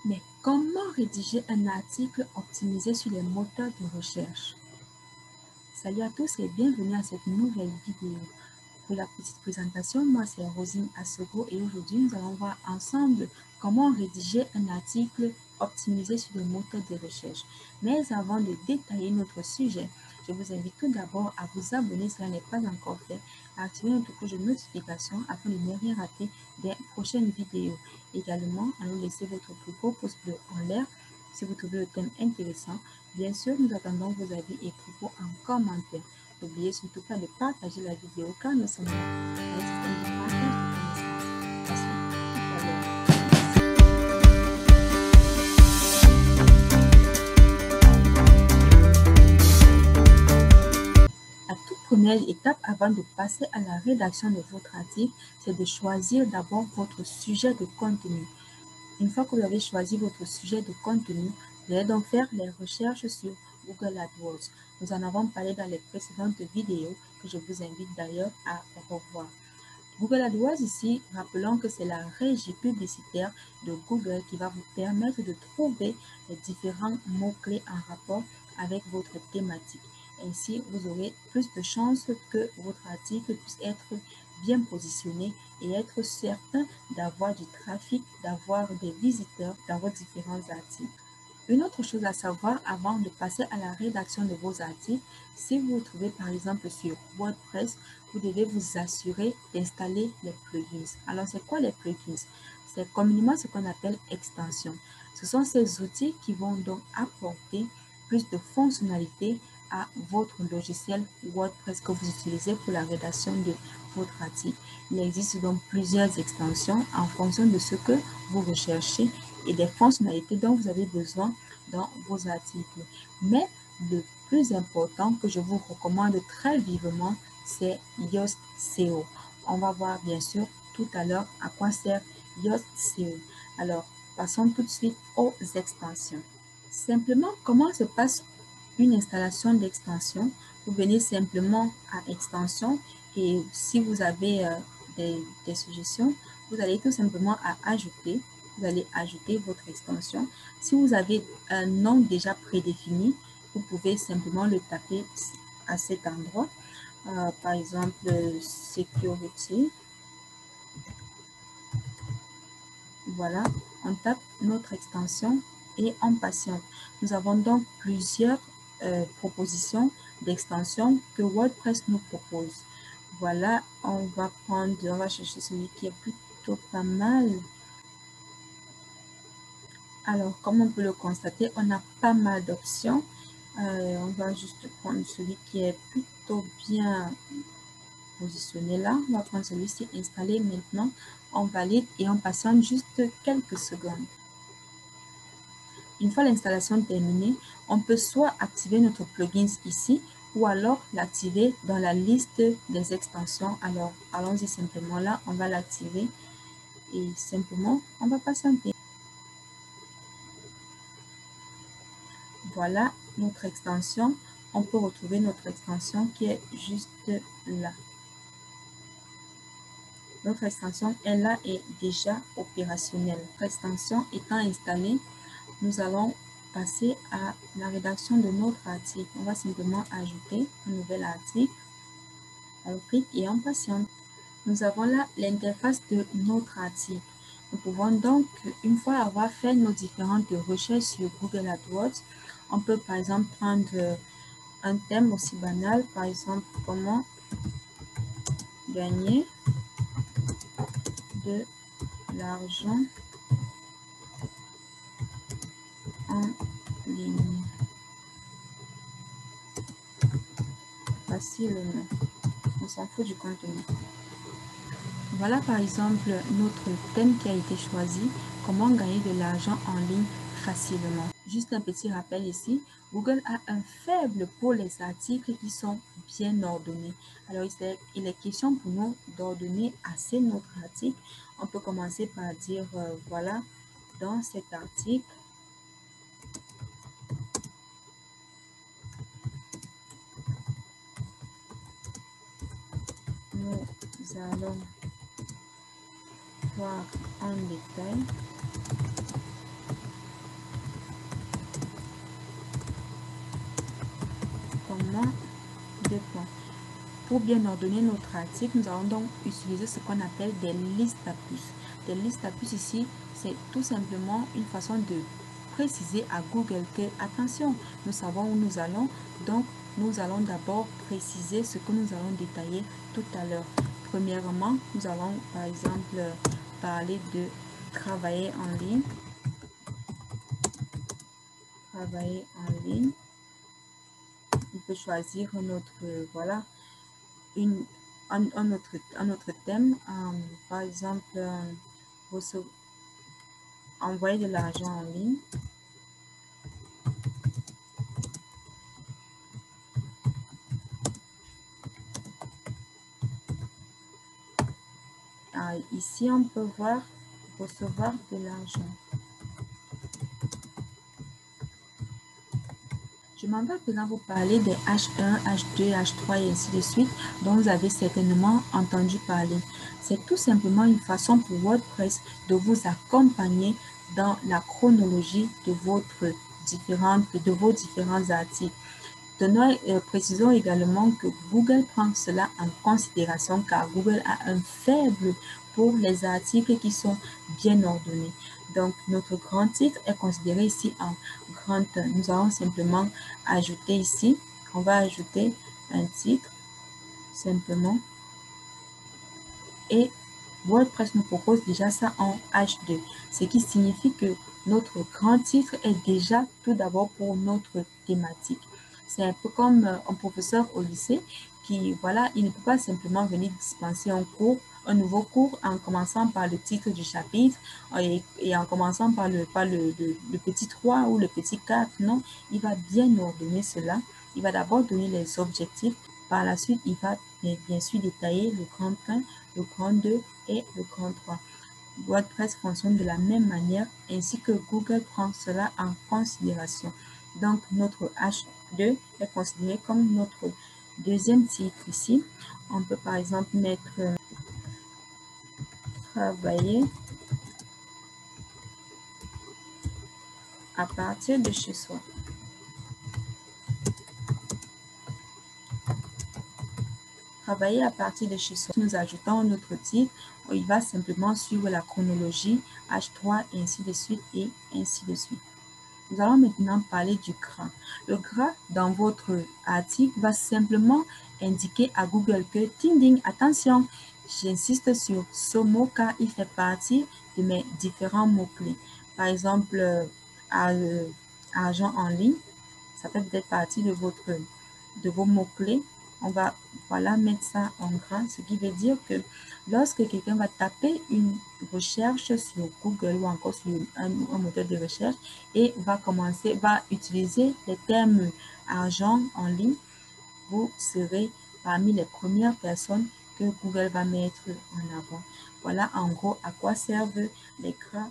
Mais comment rédiger un article optimisé sur les moteurs de recherche? Salut à tous et bienvenue à cette nouvelle vidéo. Pour la petite présentation, moi c'est Rosine Assogo et aujourd'hui nous allons voir ensemble comment rédiger un article optimisé sur les moteurs de recherche. Mais avant de détailler notre sujet, je vous invite tout d'abord à vous abonner si ce n'est pas encore fait, à activer notre cloche de notification afin de ne rien rater des prochaines vidéos. Également, à nous laisser votre plus gros pouce bleu en l'air si vous trouvez le thème intéressant. Bien sûr, nous attendons vos avis et propos en commentaire. N'oubliez surtout pas de partager la vidéo car nous sommes là dans un système de partage de connaissances. La toute première étape avant de passer à la rédaction de votre article, c'est de choisir d'abord votre sujet de contenu. Une fois que vous avez choisi votre sujet de contenu, vous allez donc faire les recherches sur Google AdWords. Nous en avons parlé dans les précédentes vidéos que je vous invite d'ailleurs à revoir. Google AdWords ici, rappelons que c'est la régie publicitaire de Google qui va vous permettre de trouver les différents mots-clés en rapport avec votre thématique. Ainsi, vous aurez plus de chances que votre article puisse être bien positionné et être certain d'avoir du trafic, d'avoir des visiteurs dans vos différents articles. Une autre chose à savoir avant de passer à la rédaction de vos articles, si vous vous trouvez par exemple sur WordPress, vous devez vous assurer d'installer les plugins. Alors, c'est quoi les plugins? C'est communément ce qu'on appelle extensions. Ce sont ces outils qui vont donc apporter plus de fonctionnalités à votre logiciel WordPress que vous utilisez pour la rédaction de votre article. Il existe donc plusieurs extensions en fonction de ce que vous recherchez et des fonctionnalités dont vous avez besoin dans vos articles. Mais le plus important que je vous recommande très vivement, c'est Yoast SEO. On va voir bien sûr tout à l'heure à quoi sert Yoast SEO. Alors, passons tout de suite aux extensions. Simplement, comment se passe une installation d'extension? Vous venez simplement à extension et si vous avez des suggestions, vous allez tout simplement à ajouter. Vous allez ajouter votre extension. Si vous avez un nom déjà prédéfini, vous pouvez simplement le taper à cet endroit. Par exemple, Security. Voilà, on tape notre extension et on patiente. Nous avons donc plusieurs propositions d'extension que WordPress nous propose. Voilà, on va chercher celui qui est plutôt pas mal. Alors, comme on peut le constater, on a pas mal d'options. On va juste prendre celui qui est plutôt bien positionné là. On va prendre celui-ci, installer maintenant. On valide et on patiente juste quelques secondes. Une fois l'installation terminée, on peut soit activer notre plugin ici ou alors l'activer dans la liste des extensions. Alors, allons-y simplement là, on va l'activer et simplement, on va patienter. Voilà notre extension. On peut retrouver notre extension qui est juste là. Notre extension est là et déjà opérationnelle. Notre extension étant installée, nous allons passer à la rédaction de notre article. On va simplement ajouter un nouvel article. On clique et on patiente. Nous avons là l'interface de notre article. Nous pouvons donc, une fois avoir fait nos différentes recherches sur Google AdWords, on peut par exemple prendre un thème aussi banal, par exemple, comment gagner de l'argent en ligne facilement. On s'en fout du contenu. Voilà par exemple notre thème qui a été choisi, comment gagner de l'argent en ligne facilement. Juste un petit rappel ici, Google a un faible pour les articles qui sont bien ordonnés. Alors il est question pour nous d'ordonner assez notre article. On peut commencer par dire voilà, dans cet article, nous allons voir en détail pour bien ordonner notre article, nous allons donc utiliser ce qu'on appelle des listes à puces. Des listes à puces ici, c'est tout simplement une façon de préciser à Google que, attention, nous savons où nous allons, donc nous allons d'abord préciser ce que nous allons détailler tout à l'heure. Premièrement, nous allons par exemple parler de travailler en ligne. Travailler en ligne. On peut choisir notre, voilà, un autre thème, par exemple, envoyer de l'argent en ligne. Ici, on peut voir recevoir de l'argent. Je m'en vais maintenant vous parler des H1, H2, H3 et ainsi de suite, dont vous avez certainement entendu parler. C'est tout simplement une façon pour WordPress de vous accompagner dans la chronologie de vos différents articles. Précisons également que Google prend cela en considération car Google a un faible pour les articles qui sont bien ordonnés. Donc, notre grand titre est considéré ici en grand 1. Nous allons simplement ajouter ici, on va ajouter un titre, simplement. Et WordPress nous propose déjà ça en H2, ce qui signifie que notre grand titre est déjà tout d'abord pour notre thématique. C'est un peu comme un professeur au lycée qui, voilà, il ne peut pas simplement venir dispenser un nouveau cours en commençant par le titre du chapitre et en commençant par le petit 3 ou le petit 4. Non, il va bien ordonner cela. Il va d'abord donner les objectifs. Par la suite, il va bien sûr détailler le grand 1, le grand 2 et le grand 3. WordPress fonctionne de la même manière ainsi que Google prend cela en considération. Donc, notre H2 est considéré comme notre deuxième titre ici. On peut par exemple mettre travailler à partir de chez soi. Travailler à partir de chez soi. Nous ajoutons notre titre. Il va simplement suivre la chronologie H3 et ainsi de suite et ainsi de suite. Nous allons maintenant parler du gras. Le gras dans votre article va simplement indiquer à Google que ding ding, attention, j'insiste sur ce mot car il fait partie de mes différents mots-clés. Par exemple, argent en ligne, ça fait peut-être partie de vos mots-clés. On va mettre ça en gras, ce qui veut dire que lorsque quelqu'un va taper une recherche sur Google ou encore sur un moteur de recherche et va utiliser les termes argent en ligne, vous serez parmi les premières personnes que Google va mettre en avant. Voilà en gros à quoi servent les gras.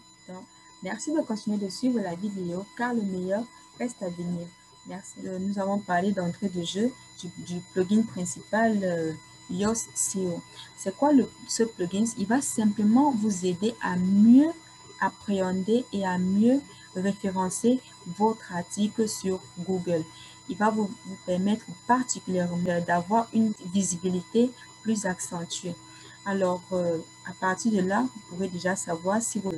Merci de continuer de suivre la vidéo car le meilleur reste à venir. Merci. Nous avons parlé d'entrée de jeu du plugin principal Yoast SEO. C'est quoi ce plugin? Il va simplement vous aider à mieux appréhender et à mieux référencer votre article sur Google. Il va vous permettre particulièrement d'avoir une visibilité plus accentuée. Alors, à partir de là, vous pourrez déjà savoir si votre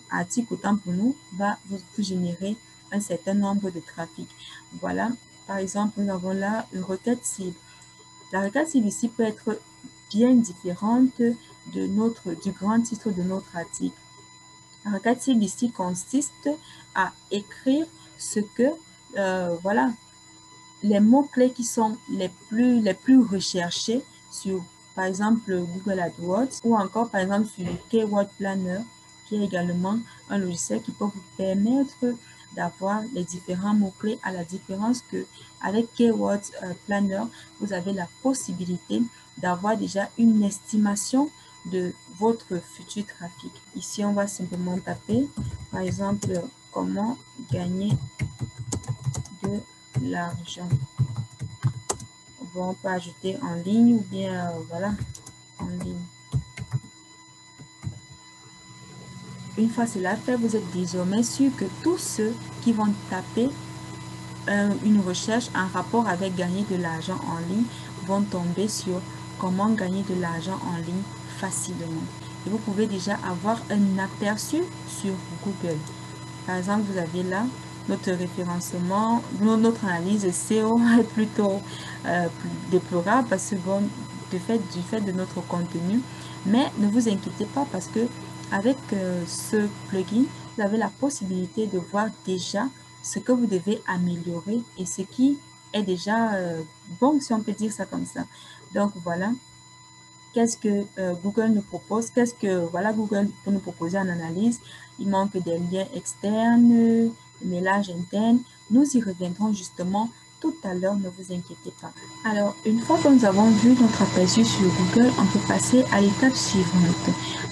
article, autant pour nous, va vous générer un certain nombre de trafic. Voilà, par exemple, nous avons là une requête cible. La requête cible ici peut être bien différente du grand titre de notre article. La requête cible ici consiste à écrire ce que, voilà, les mots-clés qui sont les plus recherchés sur, par exemple, Google AdWords ou encore, par exemple, sur Keyword Planner, qui est également un logiciel qui peut vous permettre d'avoir les différents mots-clés, à la différence que avec Keyword Planner, vous avez la possibilité d'avoir déjà une estimation de votre futur trafic. Ici, on va simplement taper, par exemple, comment gagner de l'argent. On peut ajouter en ligne ou bien voilà, en ligne. Une fois cela fait, vous êtes désormais sûr que tous ceux qui vont taper une recherche en rapport avec gagner de l'argent en ligne vont tomber sur comment gagner de l'argent en ligne facilement. Et vous pouvez déjà avoir un aperçu sur Google. Par exemple, vous avez là notre référencement, notre analyse SEO est plutôt déplorable parce que bon, du fait de notre contenu. Mais ne vous inquiétez pas parce que avec ce plugin, vous avez la possibilité de voir déjà ce que vous devez améliorer et ce qui est déjà bon, si on peut dire ça comme ça. Donc voilà, qu'est-ce que Google nous propose, qu'est-ce que voilà Google peut nous proposer en analyse. Il manque des liens externes, des mélanges internes. Nous y reviendrons justement tout à l'heure, ne vous inquiétez pas. Alors, une fois que nous avons vu notre aperçu sur Google, on peut passer à l'étape suivante.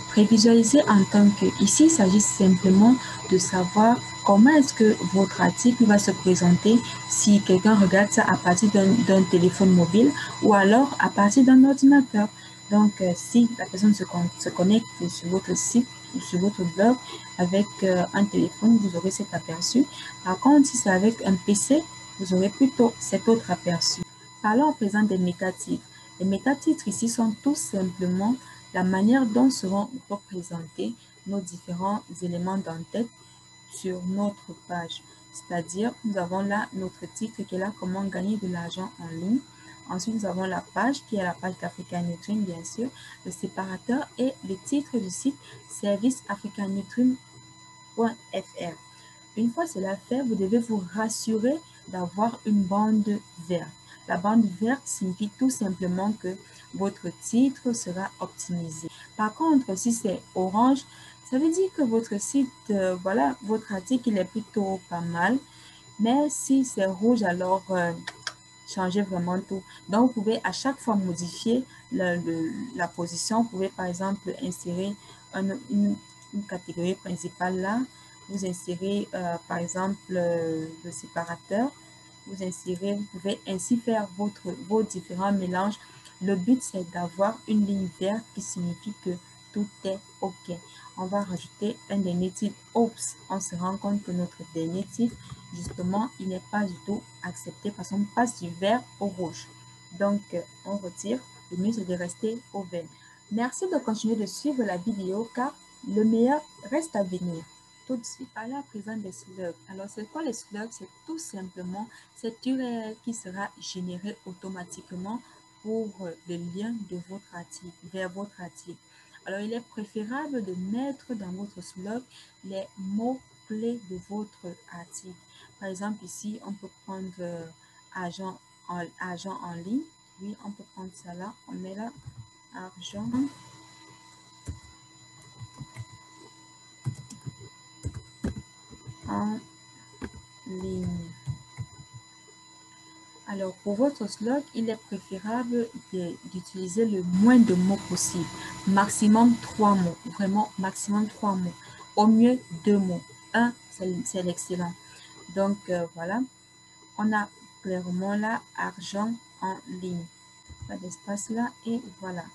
Prévisualiser en tant que, ici, il s'agit simplement de savoir comment est-ce que votre article va se présenter si quelqu'un regarde ça à partir d'un téléphone mobile ou alors à partir d'un ordinateur. Donc, si la personne se connecte sur votre site ou sur votre blog avec un téléphone, vous aurez cet aperçu. Par contre, si c'est avec un PC, vous aurez plutôt cet autre aperçu. Parlons à présent des métatitres. Les métatitres ici sont tout simplement la manière dont seront représentés nos différents éléments d'entête sur notre page. C'est-à-dire, nous avons là notre titre qui est là, comment gagner de l'argent en ligne. Ensuite, nous avons la page qui est la page d'Africa Nutrim, bien sûr, le séparateur et le titre du site serviceafricanutrim.fr. Une fois cela fait, vous devez vous rassurer d'avoir une bande verte. La bande verte signifie tout simplement que votre titre sera optimisé. Par contre, si c'est orange, ça veut dire que votre site, voilà, votre article il est plutôt pas mal. Mais si c'est rouge, alors changez vraiment tout. Donc, vous pouvez à chaque fois modifier la position. Vous pouvez par exemple insérer une catégorie principale là. Vous insérez par exemple le séparateur. Vous insérez, vous pouvez ainsi faire vos différents mélanges. Le but, c'est d'avoir une ligne verte qui signifie que tout est OK. On va rajouter un dernier titre. Oups, on se rend compte que notre dernier titre, justement, il n'est pas du tout accepté parce qu'on passe du vert au rouge. Donc, on retire. Le mieux, c'est de rester au vert. Merci de continuer de suivre la vidéo car le meilleur reste à venir. Tout de suite, parlons à présent des slugs. Alors, c'est quoi les slugs? C'est tout simplement cette URL qui sera générée automatiquement pour le lien de votre article, vers votre article. Alors, il est préférable de mettre dans votre slug les mots-clés de votre article. Par exemple, ici, on peut prendre argent en ligne. Oui, on peut prendre ça là. On met là argent en ligne. Alors, pour votre slug, il est préférable d'utiliser le moins de mots possible. Maximum 3 mots. Vraiment, maximum 3 mots. Au mieux, 2 mots. 1, c'est l'excellent. Donc, voilà. On a clairement là, argent en ligne. Pas d'espace là. Et voilà.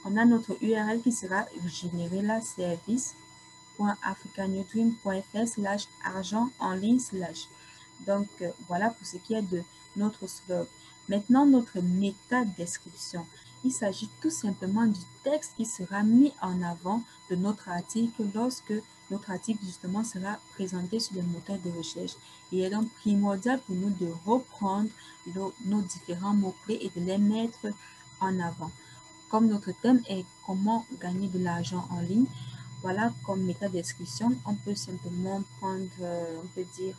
On a notre URL qui sera générée là, service.africanutrim.fr/argent en ligne/. Donc, voilà pour ce qui est de notre slug. Maintenant, notre méta-description. Il s'agit tout simplement du texte qui sera mis en avant de notre article lorsque notre article justement sera présenté sur les moteurs de recherche. Il est donc primordial pour nous de reprendre nos différents mots-clés et de les mettre en avant. Comme notre thème est comment gagner de l'argent en ligne, voilà comme méta-description, on peut simplement prendre, on peut dire,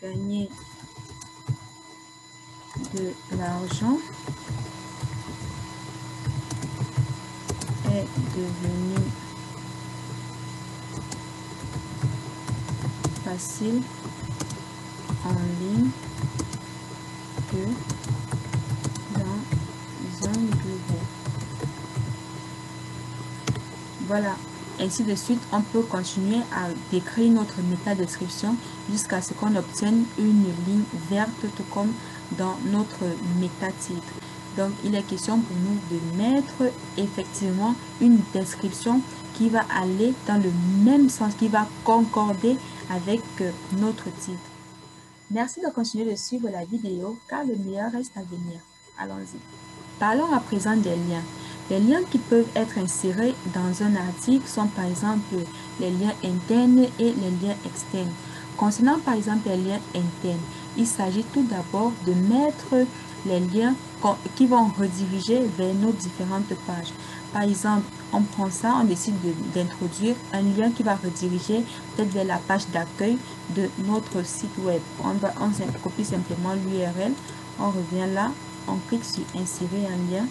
gagner de l'argent est devenu facile en ligne que dans un bureau. Voilà. Ainsi de suite, on peut continuer à décrire notre méta-description jusqu'à ce qu'on obtienne une ligne verte, tout comme dans notre méta-titre. Donc, il est question pour nous de mettre effectivement une description qui va aller dans le même sens, qui va concorder avec notre titre. Merci de continuer de suivre la vidéo car le meilleur reste à venir. Allons-y. Parlons à présent des liens. Les liens qui peuvent être insérés dans un article sont par exemple les liens internes et les liens externes. Concernant par exemple les liens internes, il s'agit tout d'abord de mettre les liens qui vont rediriger vers nos différentes pages. Par exemple, on prend ça, on décide d'introduire un lien qui va rediriger peut-être vers la page d'accueil de notre site web. On copie simplement l'URL, on revient là, on clique sur insérer un lien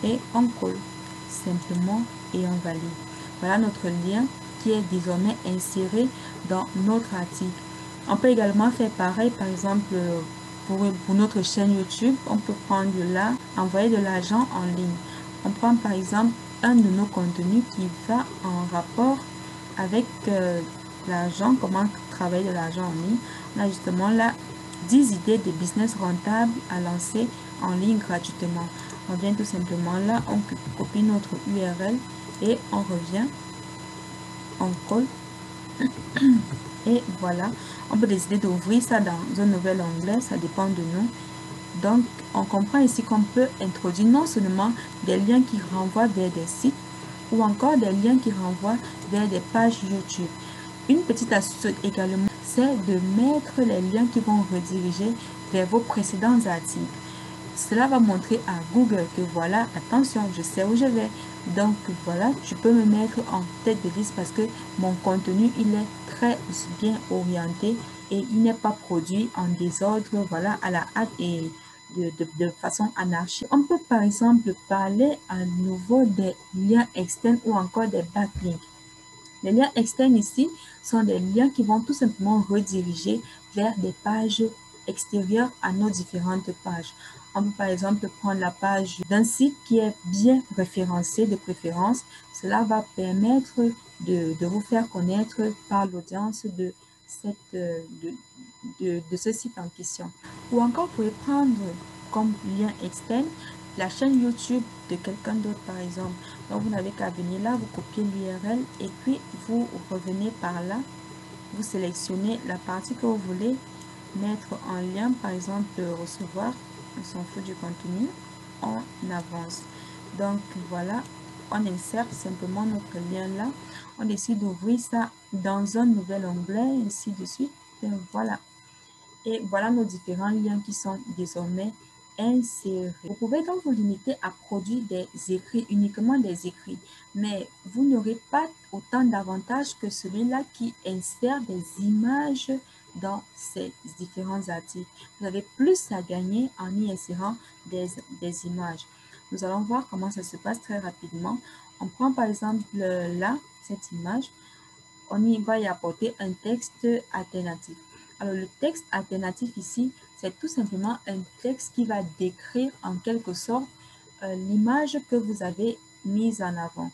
et on colle simplement et on valide. Voilà notre lien qui est désormais inséré dans notre article. On peut également faire pareil, par exemple pour notre chaîne YouTube, on peut prendre là, envoyer de l'argent en ligne. On prend par exemple un de nos contenus qui va en rapport avec l'argent, comment travailler de l'argent en ligne. On a justement là 10 idées de business rentables à lancer en ligne gratuitement. On vient tout simplement là, on copie notre URL et on revient, on colle et voilà. On peut décider d'ouvrir ça dans un nouvel onglet, ça dépend de nous. Donc, on comprend ici qu'on peut introduire non seulement des liens qui renvoient vers des sites ou encore des liens qui renvoient vers des pages YouTube. Une petite astuce également, c'est de mettre les liens qui vont rediriger vers vos précédents articles. Cela va montrer à Google que voilà, attention, je sais où je vais. Donc voilà, tu peux me mettre en tête de liste parce que mon contenu, il est très bien orienté et il n'est pas produit en désordre, voilà, à la hâte et de façon anarchique. On peut par exemple parler à nouveau des liens externes ou encore des backlinks. Les liens externes ici sont des liens qui vont tout simplement rediriger vers des pages extérieures à nos différentes pages. On peut par exemple prendre la page d'un site qui est bien référencé de préférence. Cela va permettre de vous faire connaître par l'audience de ce site en question. Ou encore, vous pouvez prendre comme lien externe la chaîne YouTube de quelqu'un d'autre par exemple. Donc vous n'avez qu'à venir là, vous copiez l'URL et puis vous revenez par là, vous sélectionnez la partie que vous voulez mettre en lien, par exemple recevoir, on s'en fout du contenu, on avance. Donc voilà, on insère simplement notre lien là, on décide d'ouvrir ça dans un nouvel onglet, ainsi de suite, et voilà. Et voilà nos différents liens qui sont désormais insérés. Vous pouvez donc vous limiter à produire des écrits, uniquement des écrits, mais vous n'aurez pas autant d'avantages que celui-là qui insère des images dans ces différents articles. Vous avez plus à gagner en y insérant des images. Nous allons voir comment ça se passe très rapidement. On prend par exemple là, cette image, on y va y apporter un texte alternatif. Alors, le texte alternatif ici, c'est tout simplement un texte qui va décrire en quelque sorte l'image que vous avez mise en avant.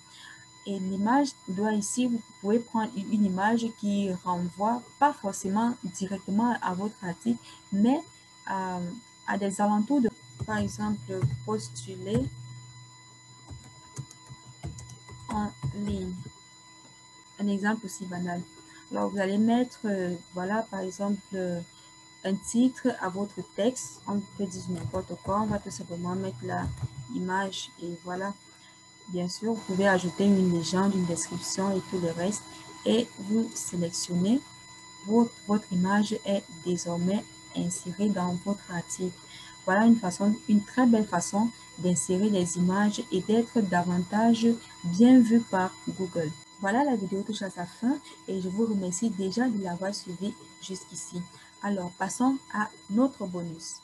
Et l'image doit ici, vous pouvez prendre une image qui renvoie pas forcément directement à votre article, mais à des alentours de, par exemple, postuler en ligne. Un exemple aussi banal. Alors, vous allez mettre, voilà, par exemple, un titre à votre texte. On peut dire n'importe quoi. On va tout simplement mettre la image et voilà. Bien sûr, vous pouvez ajouter une légende, une description et tout le reste. Et vous sélectionnez. Votre image est désormais insérée dans votre article. Voilà une très belle façon d'insérer les images et d'être davantage bien vu par Google. Voilà, la vidéo touche à sa fin et je vous remercie déjà de l'avoir suivi jusqu'ici. Alors, passons à notre bonus.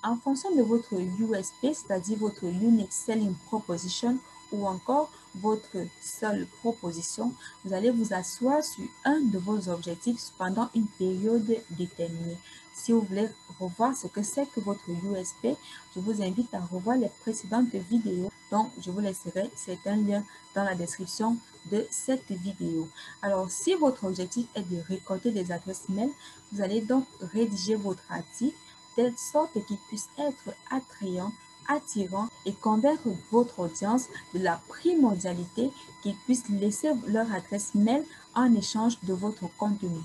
En fonction de votre USP, c'est-à-dire votre Unique Selling Proposition ou encore votre seule proposition, vous allez vous asseoir sur un de vos objectifs pendant une période déterminée. Si vous voulez revoir ce que c'est que votre USP, je vous invite à revoir les précédentes vidéos. Donc, je vous laisserai certains liens dans la description de cette vidéo. Alors, si votre objectif est de récolter des adresses mail, vous allez donc rédiger votre article de telle sorte qu'il puisse être attrayant, attirant et convaincre votre audience de la primordialité qu'ils puissent laisser leur adresse mail en échange de votre contenu.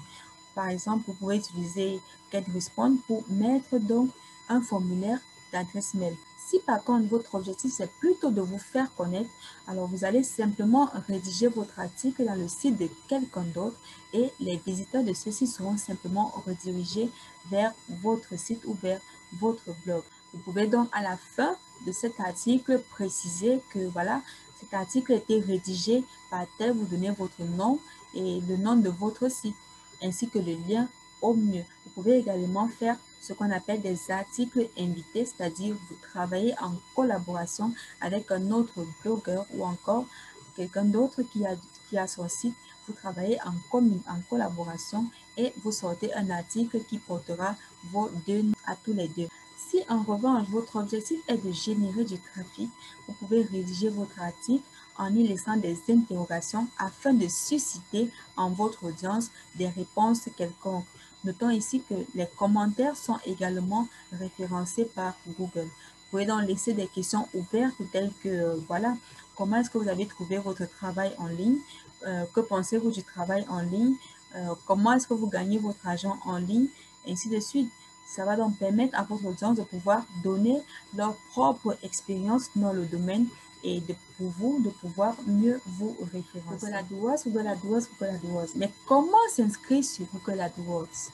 Par exemple, vous pouvez utiliser GetResponse pour mettre donc un formulaire d'adresse mail. Si par contre votre objectif c'est plutôt de vous faire connaître, alors vous allez simplement rédiger votre article dans le site de quelqu'un d'autre et les visiteurs de ceux-ci seront simplement redirigés vers votre site ou vers votre blog. Vous pouvez donc à la fin de cet article préciser que voilà, cet article a été rédigé par tel, vous donnez votre nom et le nom de votre site ainsi que le lien au mieux. Vous pouvez également faire ce qu'on appelle des articles invités, c'est-à-dire vous travaillez en collaboration avec un autre blogueur ou encore quelqu'un d'autre qui a son site. Vous travaillez en collaboration et vous sortez un article qui portera vos deux noms à tous les deux. Si en revanche, votre objectif est de générer du trafic, vous pouvez rédiger votre article en y laissant des interrogations afin de susciter en votre audience des réponses quelconques. Notons ici que les commentaires sont également référencés par Google. Vous pouvez donc laisser des questions ouvertes telles que, voilà, comment est-ce que vous avez trouvé votre travail en ligne? Que pensez-vous du travail en ligne? Comment est-ce que vous gagnez votre argent en ligne? Ainsi de suite. Ça va donc permettre à votre audience de pouvoir donner leur propre expérience dans le domaine et pour vous de pouvoir mieux vous référencer. Google AdWords. Mais comment s'inscrire sur Google AdWords?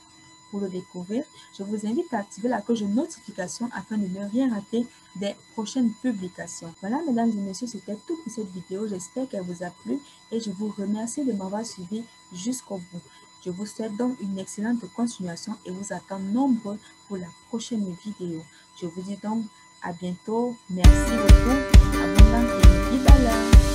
Pour le découvrir, je vous invite à activer la cloche de notification afin de ne rien rater des prochaines publications. Voilà, mesdames et messieurs, c'était tout pour cette vidéo. J'espère qu'elle vous a plu et je vous remercie de m'avoir suivi jusqu'au bout. Je vous souhaite donc une excellente continuation et vous attends nombreux pour la prochaine vidéo. Je vous dis donc à bientôt. Merci beaucoup. Abondance et vive la